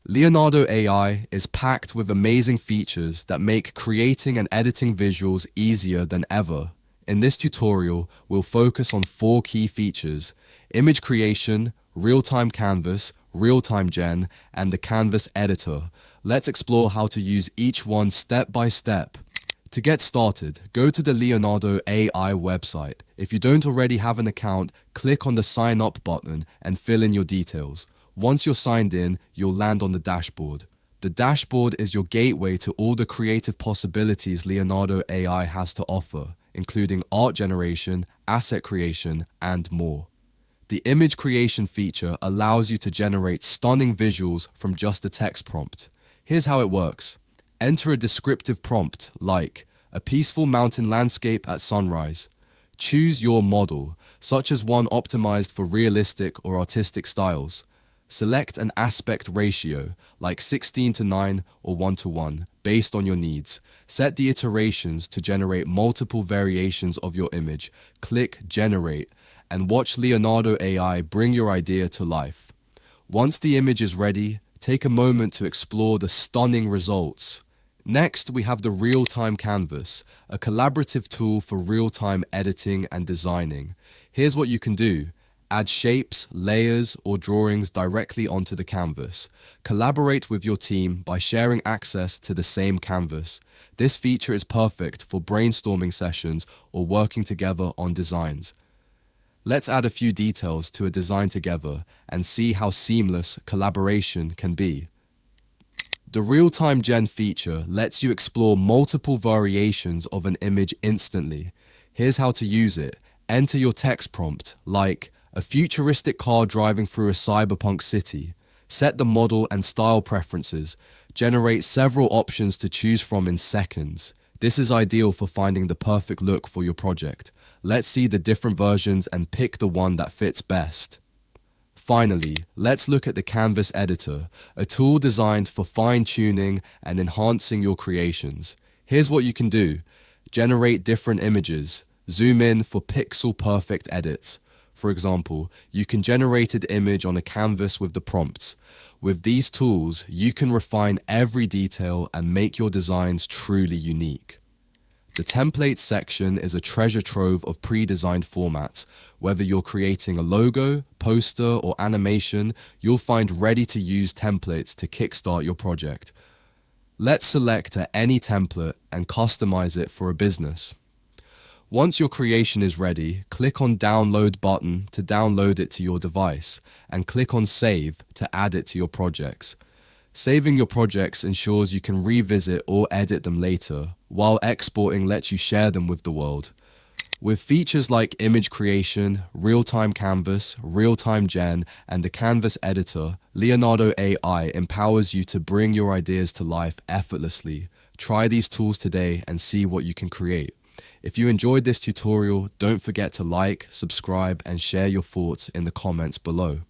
Leonardo AI is packed with amazing features that make creating and editing visuals easier than ever. In this tutorial, we'll focus on 4 key features: image creation, real-time canvas, real-time gen, and the canvas editor. Let's explore how to use each one step by step. To get started, go to the Leonardo AI website. If you don't already have an account, click on the Sign Up button and fill in your details. Once you're signed in, you'll land on the dashboard. The dashboard is your gateway to all the creative possibilities Leonardo AI has to offer, including art generation, asset creation, and more. The image creation feature allows you to generate stunning visuals from just a text prompt. Here's how it works. Enter a descriptive prompt like a peaceful mountain landscape at sunrise. Choose your model, such as one optimized for realistic or artistic styles. Select an aspect ratio, like 16:9 or 1:1, based on your needs. Set the iterations to generate multiple variations of your image. Click Generate, and watch Leonardo AI bring your idea to life. Once the image is ready, take a moment to explore the stunning results. Next, we have the Real-Time Canvas, a collaborative tool for real-time editing and designing. Here's what you can do. Add shapes, layers, or drawings directly onto the canvas. Collaborate with your team by sharing access to the same canvas. This feature is perfect for brainstorming sessions or working together on designs. Let's add a few details to a design together and see how seamless collaboration can be. The Real-Time Gen feature lets you explore multiple variations of an image instantly. Here's how to use it. Enter your text prompt, like a futuristic car driving through a cyberpunk city. Set the model and style preferences. Generate several options to choose from in seconds. This is ideal for finding the perfect look for your project. Let's see the different versions and pick the one that fits best. Finally, let's look at the Canvas Editor, a tool designed for fine-tuning and enhancing your creations. Here's what you can do. Generate different images. Zoom in for pixel-perfect edits. For example, you can generate an image on a canvas with the prompts. With these tools, you can refine every detail and make your designs truly unique. The templates section is a treasure trove of pre-designed formats. Whether you're creating a logo, poster, or animation, you'll find ready-to-use templates to kickstart your project. Let's select any template and customize it for a business. Once your creation is ready, click on Download button to download it to your device, and click on Save to add it to your projects. Saving your projects ensures you can revisit or edit them later, while exporting lets you share them with the world. With features like image creation, real-time canvas, real-time gen, and the canvas editor, Leonardo AI empowers you to bring your ideas to life effortlessly. Try these tools today and see what you can create. If you enjoyed this tutorial, don't forget to like, subscribe, and share your thoughts in the comments below.